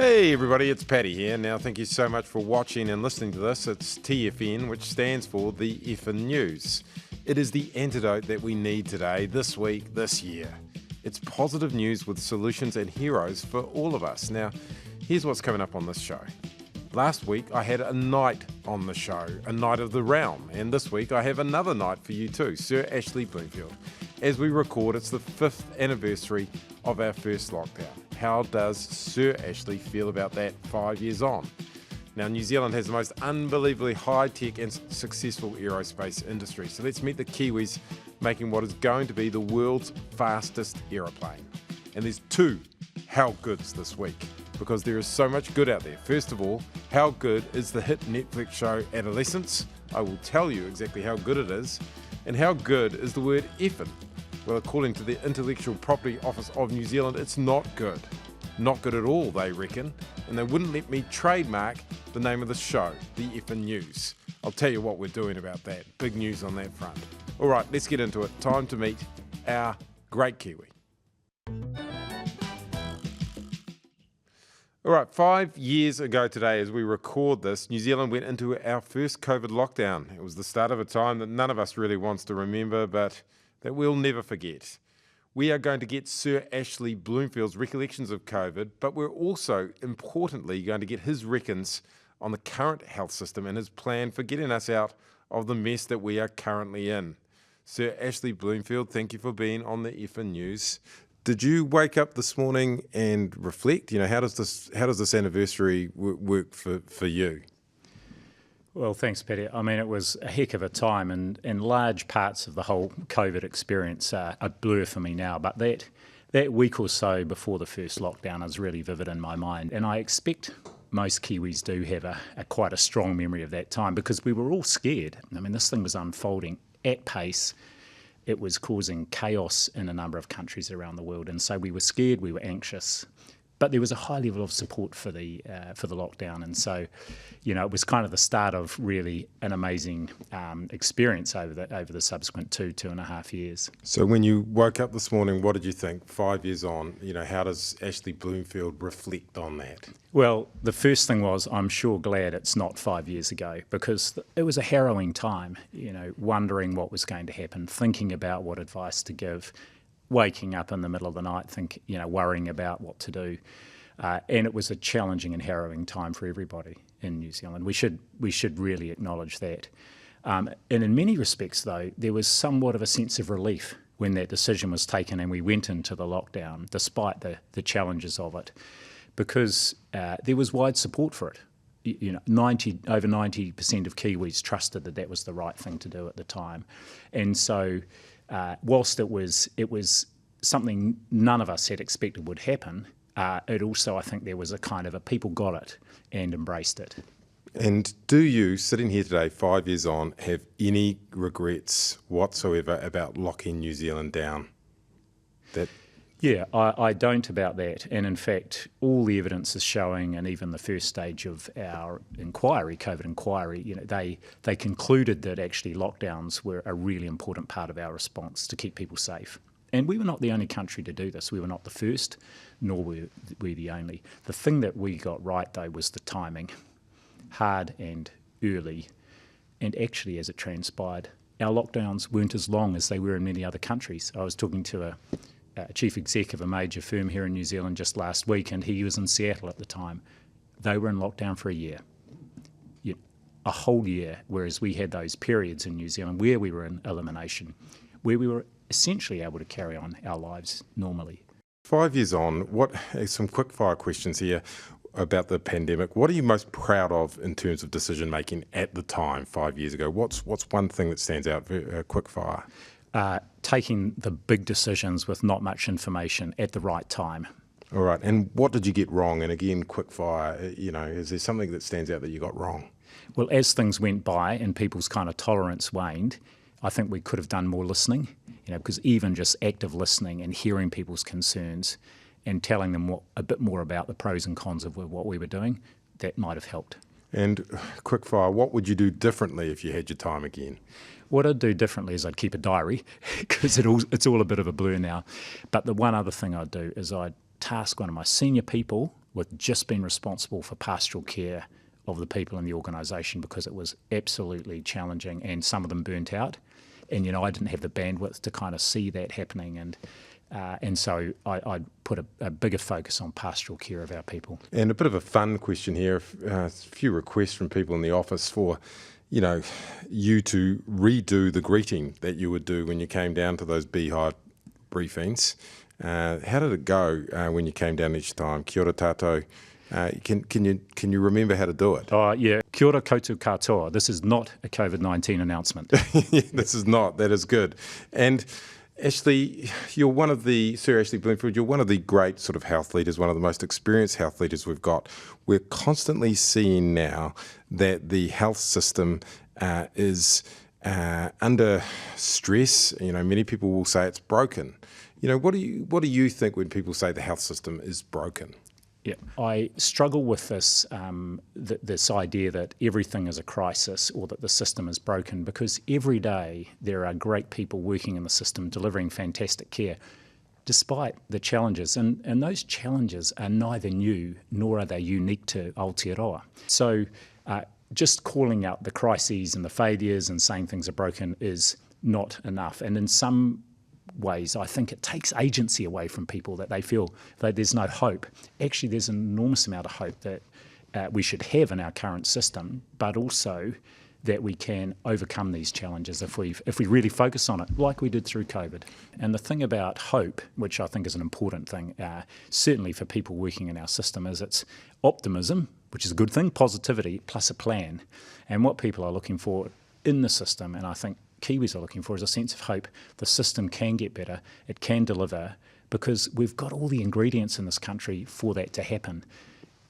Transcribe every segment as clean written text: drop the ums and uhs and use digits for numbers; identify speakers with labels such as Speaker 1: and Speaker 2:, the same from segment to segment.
Speaker 1: Hey everybody, it's Paddy here. Now thank you so much for watching and listening to this. It's TFN, which stands for the Effin News. It is the antidote that we need today, this week, this year. It's positive news with solutions and heroes for all of us. Now, here's what's coming up on this show. Last week I had a knight on the show, a knight of the realm, and this week I have another knight for you too, Sir Ashley Bloomfield. As we record, it's the 5th anniversary of our first lockdown. How does Sir Ashley feel about that 5 years on? Now, New Zealand has the most unbelievably high-tech and successful aerospace industry, so let's meet the Kiwis making what is going to be the world's fastest aeroplane. And there's two how goods this week, because there is so much good out there. First of all, how good is the hit Netflix show Adolescence? I will tell you exactly how good it is. And how good is the word effin? Well, according to the Intellectual Property Office of New Zealand, it's not good. Not good at all, they reckon. And they wouldn't let me trademark the name of the show, the Effin News. I'll tell you what we're doing about that. Big news on that front. All right, let's get into it. Time to meet our great Kiwi. All right, 5 years ago today, as we record this, New Zealand went into our first COVID lockdown. It was the start of a time that none of us really wants to remember, but that we'll never forget. We are going to get Sir Ashley Bloomfield's recollections of COVID, but we're also, importantly, going to get his reckons on the current health system and his plan for getting us out of the mess that we are currently in. Sir Ashley Bloomfield, thank you for being on the Effin News. Did you wake up this morning and reflect? You know, how does this anniversary work for you?
Speaker 2: Well, thanks, Paddy. I mean, it was a heck of a time, and large parts of the whole COVID experience are a blur for me now. But that week or so before the first lockdown is really vivid in my mind, and I expect most Kiwis do have quite a strong memory of that time because we were all scared. I mean, this thing was unfolding at pace. It was causing chaos in a number of countries around the world, and so we were scared, we were anxious. But there was a high level of support for the lockdown, and so, you know, it was kind of the start of really an amazing experience over the subsequent 2.5 years.
Speaker 1: So when you woke up this morning, what did you think? 5 years on, you know, how does Ashley Bloomfield reflect on that?
Speaker 2: Well, the first thing was, I'm sure glad it's not 5 years ago, because it was a harrowing time, you know, wondering what was going to happen, thinking about what advice to give, waking up in the middle of the night, worrying about what to do. And it was a challenging and harrowing time for everybody in New Zealand. We should really acknowledge that. And in many respects, though, there was somewhat of a sense of relief when that decision was taken and we went into the lockdown, despite the challenges of it, because there was wide support for it. You know, over 90% of Kiwis trusted that was the right thing to do at the time. And so whilst it was something none of us had expected would happen, it also, I think, there was a kind of people got it and embraced it.
Speaker 1: And do you, sitting here today, 5 years on, have any regrets whatsoever about locking New Zealand down?
Speaker 2: Yeah, I don't about that. And in fact, all the evidence is showing, and even the first stage of our inquiry, COVID inquiry, you know, they concluded that actually lockdowns were a really important part of our response to keep people safe. And we were not the only country to do this. We were not the first, nor were we the only. The thing that we got right, though, was the timing. Hard and early. And actually, as it transpired, our lockdowns weren't as long as they were in many other countries. I was talking to a chief exec of a major firm here in New Zealand just last week, and he was in Seattle at the time. They were in lockdown for a year. A whole year, whereas we had those periods in New Zealand where we were in elimination, where we were essentially able to carry on our lives normally.
Speaker 1: 5 years on, some quick fire questions here about the pandemic. What are you most proud of in terms of decision making at the time 5 years ago? What's one thing that stands out, quick fire?
Speaker 2: Taking the big decisions with not much information at the right time.
Speaker 1: All right. And what did you get wrong? And again, quick fire, you know, is there something that stands out that you got wrong?
Speaker 2: Well, as things went by and people's kind of tolerance waned, I think we could have done more listening, you know, because even just active listening and hearing people's concerns and telling them a bit more about the pros and cons of what we were doing, that might have helped.
Speaker 1: And quick fire, what would you do differently if you had your time again?
Speaker 2: What I'd do differently is I'd keep a diary because it's all a bit of a blur now. But the one other thing I'd do is I'd task one of my senior people with just being responsible for pastoral care of the people in the organisation, because it was absolutely challenging and some of them burnt out. And, I didn't have the bandwidth to kind of see that happening. And so I put a bigger focus on pastoral care of our people.
Speaker 1: And a bit of a fun question here. A few requests from people in the office for, you to redo the greeting that you would do when you came down to those beehive briefings. How did it go when you came down each time? Kia ora tātou. Can you remember how to do it?
Speaker 2: Yeah. Kia ora koutou katoa. This is not a COVID-19 announcement.
Speaker 1: This is not. That is good. And Ashley, Sir Ashley Bloomfield, you're one of the great sort of health leaders, one of the most experienced health leaders we've got. We're constantly seeing now that the health system is under stress. Many people will say it's broken. What do you think when people say the health system is broken?
Speaker 2: Yeah, I struggle with this this idea that everything is a crisis or that the system is broken, because every day there are great people working in the system delivering fantastic care, despite the challenges. And those challenges are neither new nor are they unique to Aotearoa. So just calling out the crises and the failures and saying things are broken is not enough. And in some ways, I think it takes agency away from people, that they feel that there's no hope. Actually, there's an enormous amount of hope that we should have in our current system, but also that we can overcome these challenges if we really focus on it, like we did through COVID. And the thing about hope, which I think is an important thing, certainly for people working in our system, is it's optimism, which is a good thing, positivity, plus a plan. And what people are looking for in the system, and I think Kiwis are looking for, is a sense of hope. The system can get better, it can deliver, because we've got all the ingredients in this country for that to happen.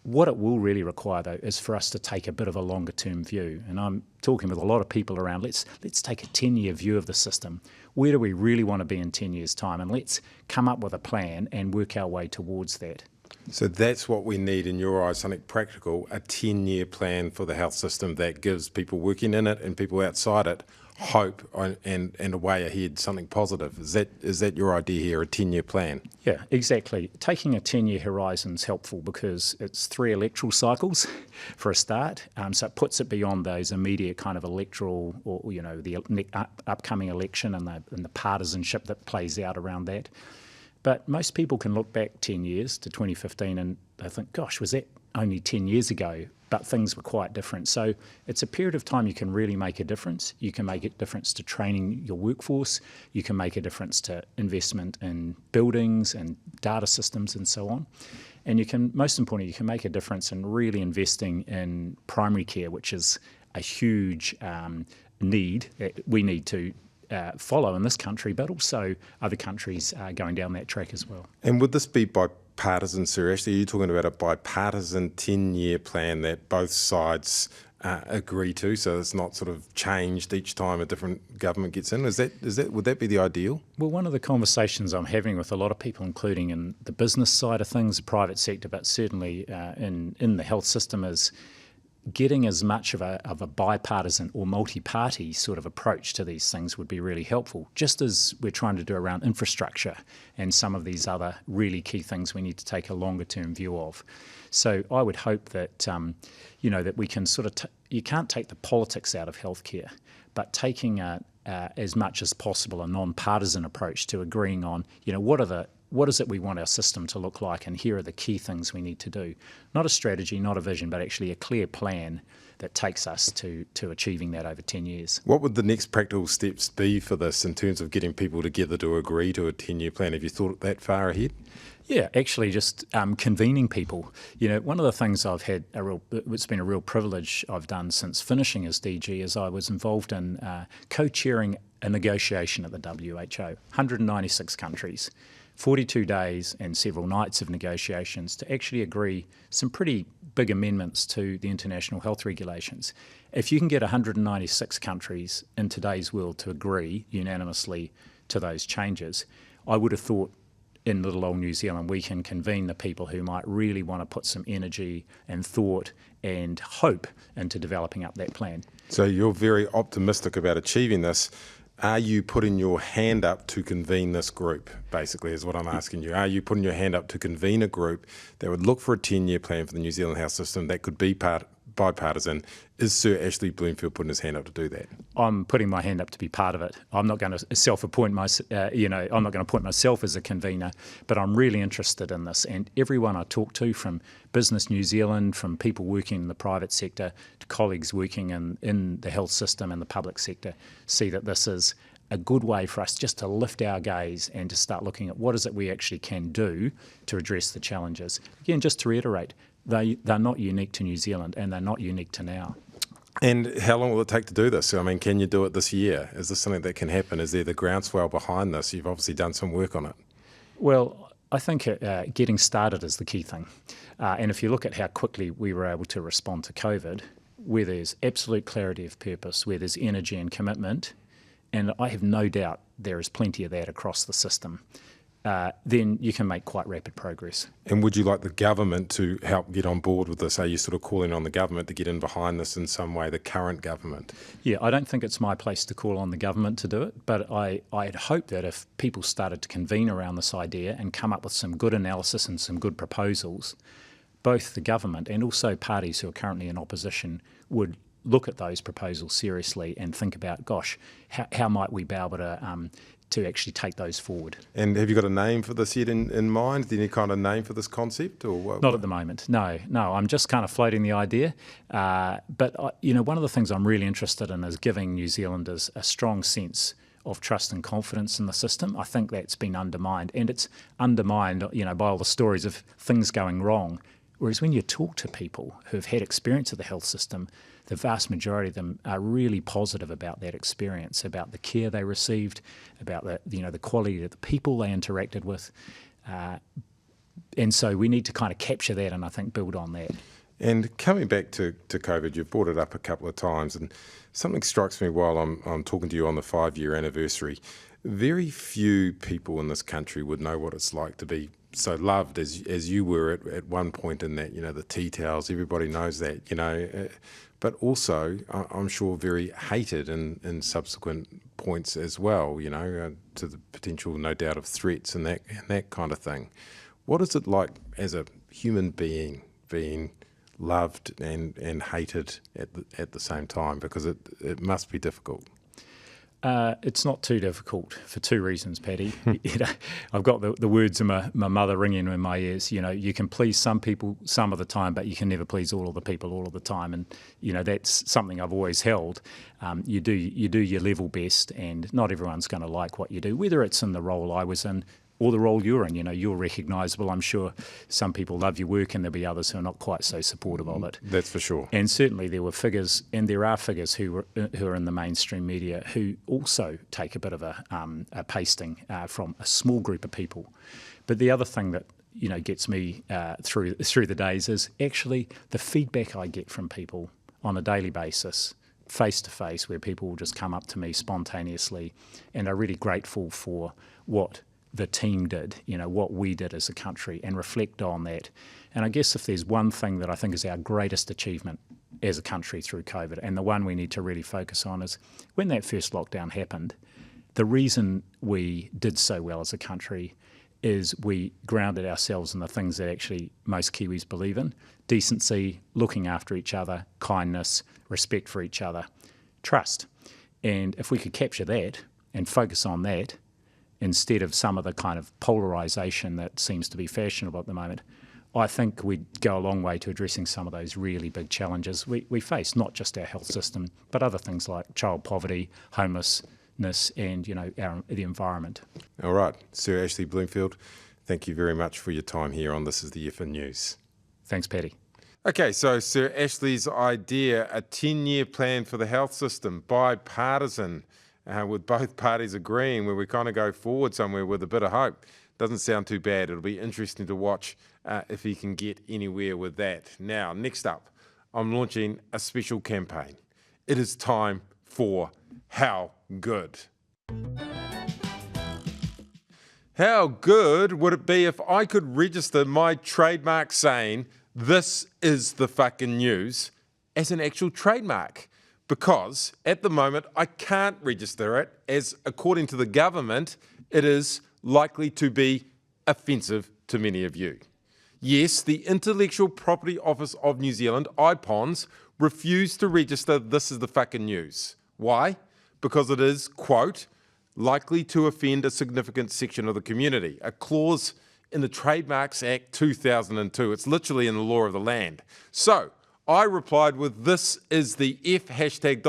Speaker 2: What it will really require, though, is for us to take a bit of a longer term view. And I'm talking with a lot of people around, let's take a 10-year view of the system. Where do we really want to be in 10 years' time? And let's come up with a plan and work our way towards that.
Speaker 1: So that's what we need, in your eyes, something practical, a 10-year plan for the health system that gives people working in it and people outside it hope and a way ahead, something positive. Is that your idea here, a 10-year plan?
Speaker 2: Yeah, exactly. Taking a 10-year horizon is helpful because it's 3 electoral cycles for a start. So it puts it beyond those immediate kind of electoral or, the upcoming election and the partisanship that plays out around that. But most people can look back 10 years to 2015 and they think, gosh, was that only 10 years ago? But things were quite different. So it's a period of time you can really make a difference. You can make a difference to training your workforce. You can make a difference to investment in buildings and data systems and so on. And most importantly, you can make a difference in really investing in primary care, which is a huge need that we need to follow in this country, but also other countries are going down that track as well.
Speaker 1: And would this be bipartisan, Sir Ashley? Are you talking about a bipartisan 10-year plan that both sides agree to, so it's not sort of changed each time a different government gets in? Would that be the ideal?
Speaker 2: Well, one of the conversations I'm having with a lot of people, including in the business side of things, the private sector, but certainly in the health system, is getting as much of a bipartisan or multi-party sort of approach to these things would be really helpful, just as we're trying to do around infrastructure and some of these other really key things we need to take a longer term view of. So I would hope that, that we can sort of, you can't take the politics out of healthcare, but taking as much as possible a non-partisan approach to agreeing on, what is it we want our system to look like, and here are the key things we need to do. Not a strategy, not a vision, but actually a clear plan that takes us to achieving that over 10 years.
Speaker 1: What would the next practical steps be for this in terms of getting people together to agree to a 10-year plan? Have you thought that far ahead?
Speaker 2: Yeah, actually just convening people. One of the things it's been a real privilege I've done since finishing as DG is I was involved in co-chairing a negotiation at the WHO, 196 countries. 42 days and several nights of negotiations to actually agree some pretty big amendments to the international health regulations. If you can get 196 countries in today's world to agree unanimously to those changes, I would have thought in little old New Zealand we can convene the people who might really want to put some energy and thought and hope into developing up that plan.
Speaker 1: So you're very optimistic about achieving this. Are you putting your hand up to convene this group, basically, is what I'm asking you. Are you putting your hand up to convene a group that would look for a 10-year plan for the New Zealand health system that could be bipartisan? Is Sir Ashley Bloomfield putting his hand up to do that?
Speaker 2: I'm putting my hand up to be part of it. I'm not going to self-appoint I'm not going to appoint myself as a convener, but I'm really interested in this. And everyone I talk to, from Business New Zealand, from people working in the private sector to colleagues working in the health system and the public sector, see that this is a good way for us just to lift our gaze and to start looking at what is it we actually can do to address the challenges. Again, just to reiterate, they're not unique to New Zealand, and they're not unique to now.
Speaker 1: And how long will it take to do this? I mean, can you do it this year? Is this something that can happen? Is there the groundswell behind this? You've obviously done some work on it.
Speaker 2: Well, I think getting started is the key thing. And if you look at how quickly we were able to respond to COVID, where there's absolute clarity of purpose, where there's energy and commitment, and I have no doubt there is plenty of that across the system, then you can make quite rapid progress.
Speaker 1: And would you like the government to help get on board with this? Are you sort of calling on the government to get in behind this in some way, the current government?
Speaker 2: Yeah, I don't think it's my place to call on the government to do it, but I'd hope that if people started to convene around this idea and come up with some good analysis and some good proposals, both the government and also parties who are currently in opposition would look at those proposals seriously and think about, gosh, how might we be able to actually take those forward. And
Speaker 1: have you got a name for this yet in mind? Do you need kind of name for this concept? Or what?
Speaker 2: Not at the moment, no. I'm just kind of floating the idea. But one of the things I'm really interested in is giving New Zealanders a strong sense of trust and confidence in the system. I think that's been undermined, and it's undermined, by all the stories of things going wrong. Whereas when you talk to people who've had experience of the health system, the vast majority of them are really positive about that experience, about the care they received, about the quality of the people they interacted with. And so we need to kind of capture that and I think build on that.
Speaker 1: And coming back to COVID, you've brought it up a couple of times, and something strikes me while I'm talking to you on the 5-year anniversary. Very few people in this country would know what it's like to be so loved as you were at one point in that, the tea towels, everybody knows that, but also I'm sure very hated in subsequent points as well, to the potential, no doubt, of threats and that kind of thing. What is it like as a human being being loved and hated at the same time? Because it must be difficult.
Speaker 2: It's not too difficult for two reasons, Paddy. I've got the words of my mother ringing in my ears. You can please some people some of the time, but you can never please all of the people all of the time. And that's something I've always held. You do your level best, and not everyone's going to like what you do, whether it's in the role I was in or the role you're in. You're recognisable. I'm sure some people love your work, and there'll be others who are not quite so supportive of it.
Speaker 1: That's for sure.
Speaker 2: And certainly there were figures, and there are figures who are in the mainstream media who also take a bit of a pasting from a small group of people. But the other thing that gets me through the days is actually the feedback I get from people on a daily basis, face to face, where people will just come up to me spontaneously and are really grateful for what the team did, what we did as a country, and reflect on that. And I guess if there's one thing that I think is our greatest achievement as a country through COVID, and the one we need to really focus on, is when that first lockdown happened, the reason we did so well as a country is we grounded ourselves in the things that actually most Kiwis believe in: decency, looking after each other, kindness, respect for each other, trust. And if we could capture that and focus on that, instead of some of the kind of polarisation that seems to be fashionable at the moment, I think we'd go a long way to addressing some of those really big challenges we face, not just our health system, but other things like child poverty, homelessness, and the environment.
Speaker 1: All right, Sir Ashley Bloomfield, thank you very much for your time here on This Is the Effin News.
Speaker 2: Thanks, Paddy.
Speaker 1: Okay, so Sir Ashley's idea, a 10-year plan for the health system, bipartisan, with both parties agreeing, where we kind of go forward somewhere with a bit of hope. Doesn't sound too bad. It'll be interesting to watch if he can get anywhere with that. Now, next up, I'm launching a special campaign. It is time for How Good. How good would it be if I could register my trademark saying, "This is the fucking news," as an actual trademark? because at the moment I can't register it, as according to the government, it is likely to be offensive to many of you. Yes, the Intellectual Property Office of New Zealand, IPONZ, refused to register This Is the Fucking News. Why? Because it is, quote, likely to offend a significant section of the community, a clause in the Trademarks Act 2002. It's literally in the law of the land. So I replied with This Is the F #$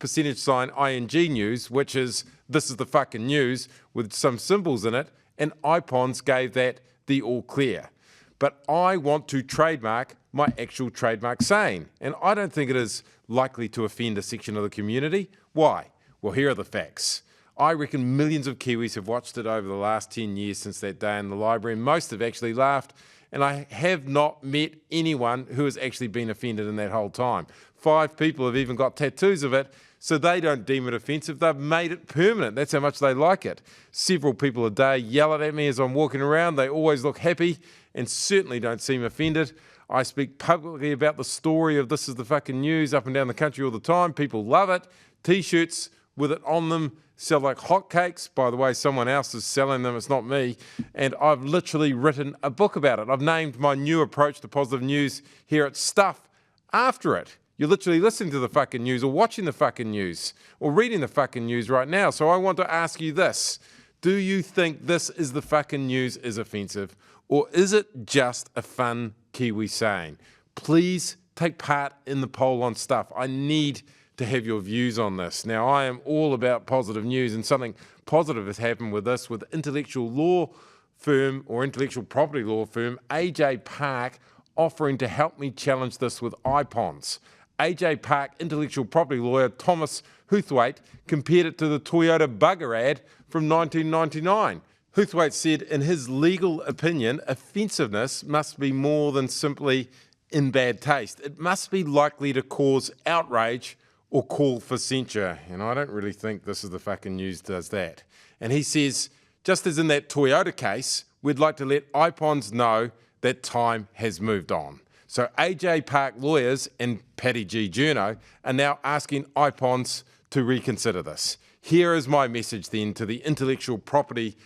Speaker 1: %ING news, which is This Is the Fucking News with some symbols in it, and IPONZ gave that the all clear. But I want to trademark my actual trademark saying, and I don't think it is likely to offend a section of the community. Why? Well, here are the facts. I reckon millions of Kiwis have watched it over the last 10 years since that day in the library, and most have actually laughed, and I have not met anyone who has actually been offended in that whole time. 5 people have even got tattoos of it, so they don't deem it offensive. They've made it permanent. That's how much they like it. Several people a day yell at me as I'm walking around. They always look happy and certainly don't seem offended. I speak publicly about the story of This Is the Fucking News up and down the country all the time. People love it. T-shirts with it on them sell like hotcakes. By the way, someone else is selling them. It's not me. And I've literally written a book about it. I've named my new approach to positive news here at Stuff after it. You're literally listening to the fucking news or watching the fucking news or reading the fucking news right now. So I want to ask you this. Do you think This Is the Fucking News is offensive, or is it just a fun Kiwi saying? Please take part in the poll on Stuff. I need to have your views on this. Now, I am all about positive news, and something positive has happened with this, with intellectual law firm or intellectual property law firm AJ Park offering to help me challenge this with IPONZ. AJ Park intellectual property lawyer Thomas Huthwaite compared it to the Toyota bugger ad from 1999. Huthwaite said, in his legal opinion, offensiveness must be more than simply in bad taste. It must be likely to cause outrage or call for censure. And I don't really think This Is the Fucking News does that. And he says, just as in that Toyota case, we'd like to let IPONZ know that time has moved on. So AJ Park lawyers and Paddy G. Journo are now asking IPONZ to reconsider this. Here is my message then to the Intellectual Property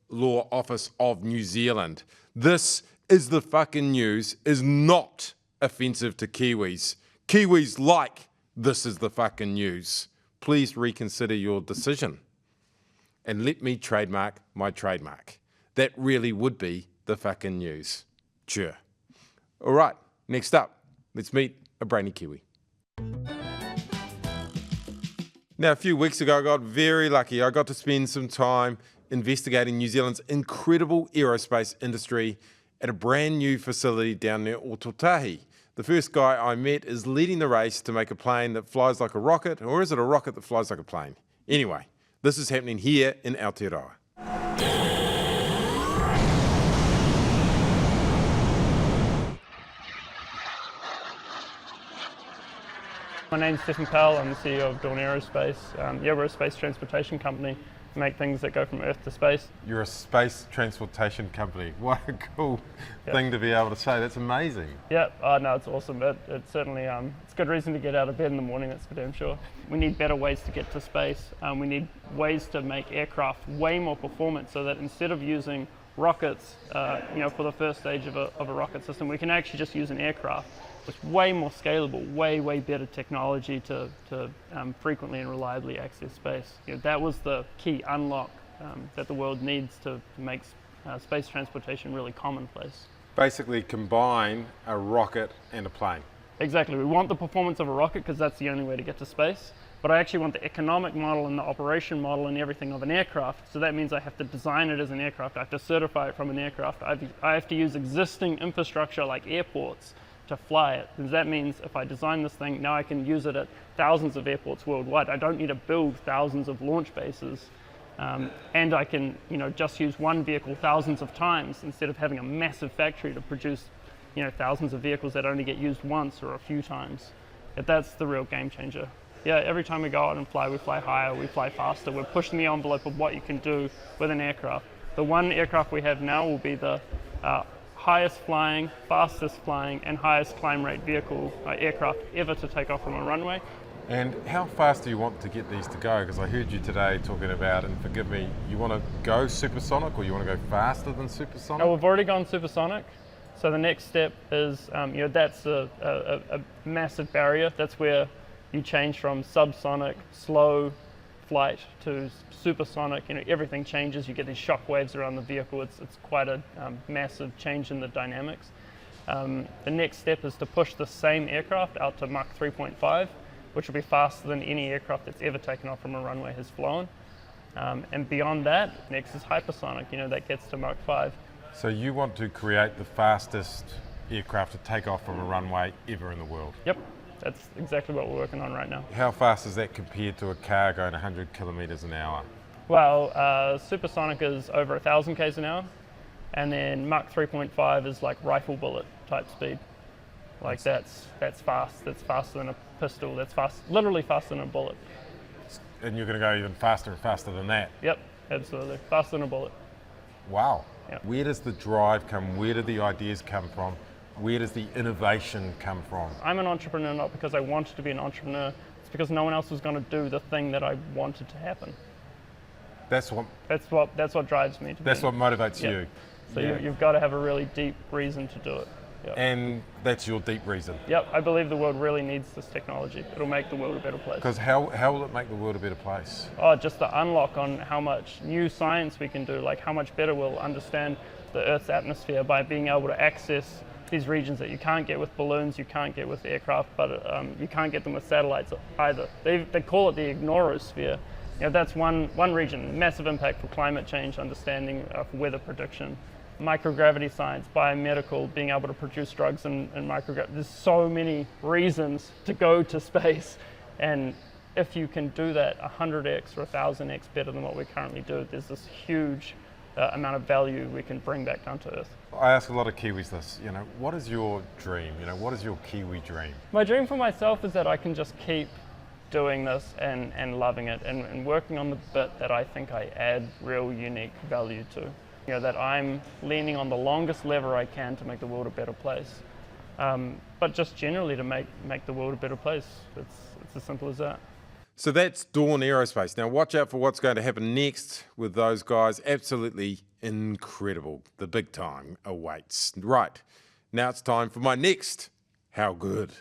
Speaker 1: Law Office of New Zealand. This Is the Fucking News is not offensive to Kiwis. Kiwis like This Is the Fucking News. Please reconsider your decision and let me trademark my trademark. That really would be the fucking news. Sure. All right, next up, let's meet a brainy Kiwi. Now, a few weeks ago, I got very lucky. I got to spend some time investigating New Zealand's incredible aerospace industry at a brand new facility down near Ototahi. The first guy I met is leading the race to make a plane that flies like a rocket, or is it a rocket that flies like a plane? Anyway, this is happening here in Aotearoa.
Speaker 3: My name's Stephen Powell. I'm the CEO of Dawn Aerospace. We're a space transportation company. We make things that go from Earth to space.
Speaker 1: You're a space transportation company. What a cool thing to be able to say. That's amazing.
Speaker 3: Yeah, no, it's awesome. It's certainly it's a good reason to get out of bed in the morning, that's for damn sure. We need better ways to get to space. We need ways to make aircraft way more performant so that instead of using rockets, for the first stage of a rocket system, we can actually just use an aircraft. It's way more scalable, way better technology to frequently and reliably access space. That was the key unlock that the world needs to make space transportation really commonplace.
Speaker 1: Basically combine a rocket and a plane.
Speaker 3: Exactly. We want the performance of a rocket because that's the only way to get to space. But I actually want the economic model and the operation model and everything of an aircraft. So that means I have to design it as an aircraft. I have to certify it from an aircraft. I have to use existing infrastructure like airports to fly it. And that means if I design this thing, now I can use it at thousands of airports worldwide. I don't need to build thousands of launch bases. And I can just use one vehicle thousands of times instead of having a massive factory to produce thousands of vehicles that only get used once or a few times. That's the real game changer. Yeah, every time we go out and fly, we fly higher, we fly faster. We're pushing the envelope of what you can do with an aircraft. The one aircraft we have now will be the highest flying, fastest flying, and highest climb rate vehicle aircraft ever to take off from a runway.
Speaker 1: And how fast do you want to get these to go? Because I heard you today talking about, and forgive me, you want to go supersonic or you want to go faster than supersonic?
Speaker 3: No, we've already gone supersonic. So the next step is, that's a massive barrier. That's where you change from subsonic, slow flight to supersonic. Everything changes. You get these shock waves around the vehicle. It's quite a massive change in the dynamics. The next step is to push the same aircraft out to Mach 3.5, which will be faster than any aircraft that's ever taken off from a runway has flown. And beyond that, next is hypersonic. That gets to Mach 5.
Speaker 1: So you want to create the fastest aircraft to take off from a runway ever in the world?
Speaker 3: Yep, that's exactly what we're working on right now.
Speaker 1: How fast is that compared to a car going 100 kilometres an hour?
Speaker 3: Well, supersonic is over 1,000 k's an hour, and then Mach 3.5 is like rifle bullet type speed. Like that's fast. That's faster than a pistol. That's fast, literally faster than a bullet.
Speaker 1: And you're going to go even faster and faster than that?
Speaker 3: Yep, absolutely, faster than a bullet.
Speaker 1: Wow.
Speaker 3: Yep.
Speaker 1: Where does the drive come? Where do the ideas come from? Where does the innovation come from?
Speaker 3: I'm an entrepreneur not because I wanted to be an entrepreneur. It's because no one else was going to do the thing that I wanted to happen. That's what drives me.
Speaker 1: That's what motivates you.
Speaker 3: So you've got to have a really deep reason to do it. Yep.
Speaker 1: And that's your deep reason.
Speaker 3: Yep, I believe the world really needs this technology. It'll make the world a better place.
Speaker 1: Because how will it make the world a better place?
Speaker 3: Oh, just the unlock on how much new science we can do, like how much better we'll understand the Earth's atmosphere by being able to access these regions that you can't get with balloons, you can't get with aircraft, but you can't get them with satellites either. They call it the ignorosphere. That's one region, massive impact for climate change, understanding of weather prediction. Microgravity science, biomedical, being able to produce drugs in microgravity. There's so many reasons to go to space, and if you can do that 100x or 1,000x better than what we currently do, there's this huge amount of value we can bring back down to Earth.
Speaker 1: I ask a lot of Kiwis this, what is your dream? What is your Kiwi dream?
Speaker 3: My dream for myself is that I can just keep doing this and loving it and working on the bit that I think I add real unique value to. That I'm leaning on the longest lever I can to make the world a better place. But just generally to make the world a better place. It's as simple as that.
Speaker 1: So that's Dawn Aerospace. Now watch out for what's going to happen next with those guys. Absolutely incredible. The big time awaits. Right, now it's time for my next How Good.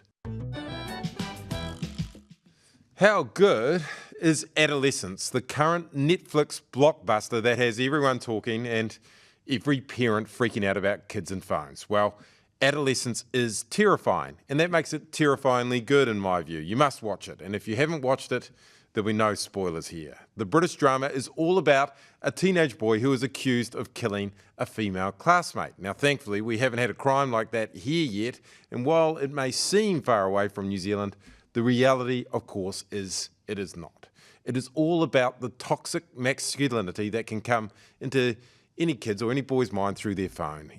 Speaker 1: How good is Adolescence, the current Netflix blockbuster that has everyone talking and every parent freaking out about kids and phones? Well, Adolescence is terrifying, and that makes it terrifyingly good in my view. You must watch it, and if you haven't watched it, there'll be no spoilers here. The British drama is all about a teenage boy who is accused of killing a female classmate. Now, thankfully, we haven't had a crime like that here yet, and while it may seem far away from New Zealand, the reality, of course, is it is not. It is all about the toxic masculinity that can come into any kid's or any boy's mind through their phone.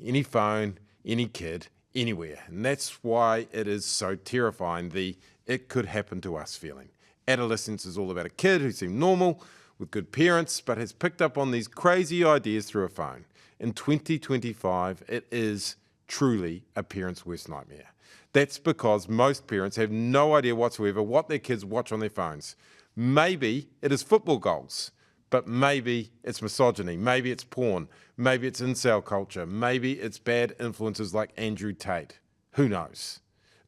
Speaker 1: Any kid, anywhere. And that's why it is so terrifying, the it could happen to us feeling. Adolescence is all about a kid who seemed normal, with good parents, but has picked up on these crazy ideas through a phone. In 2025, it is truly a parent's worst nightmare. That's because most parents have no idea whatsoever what their kids watch on their phones. Maybe it is football goals, but maybe it's misogyny, maybe it's porn, maybe it's incel culture, maybe it's bad influences like Andrew Tate. Who knows?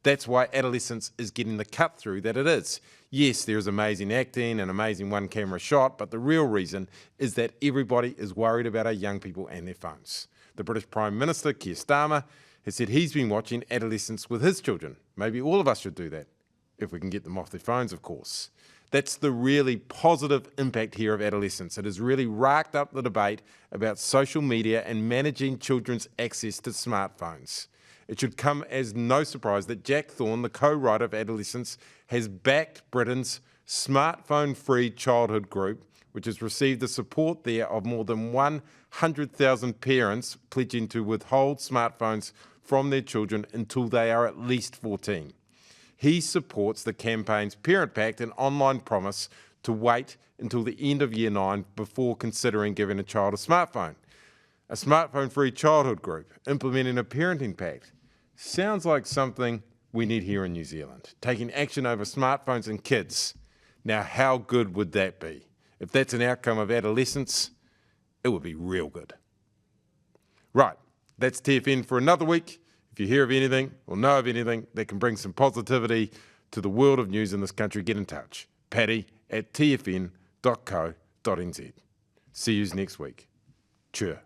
Speaker 1: That's why Adolescence is getting the cut through that it is. Yes, there's amazing acting and amazing one-camera shot, but the real reason is that everybody is worried about our young people and their phones. The British Prime Minister, Keir Starmer, has said he's been watching Adolescence with his children. Maybe all of us should do that, if we can get them off their phones, of course. That's the really positive impact here of Adolescence. It has really racked up the debate about social media and managing children's access to smartphones. It should come as no surprise that Jack Thorne, the co-writer of Adolescence, has backed Britain's smartphone-free childhood group, which has received the support there of more than 100,000 parents pledging to withhold smartphones from their children until they are at least 14. He supports the campaign's Parent Pact, an online promise to wait until the end of Year 9 before considering giving a child a smartphone. A smartphone-free childhood group implementing a parenting pact. Sounds like something we need here in New Zealand. Taking action over smartphones and kids. Now, how good would that be? If that's an outcome of adolescence, it would be real good. Right, that's TFN for another week. If you hear of anything or know of anything that can bring some positivity to the world of news in this country, get in touch. Paddy@tfn.co.nz. See you next week. Cheer.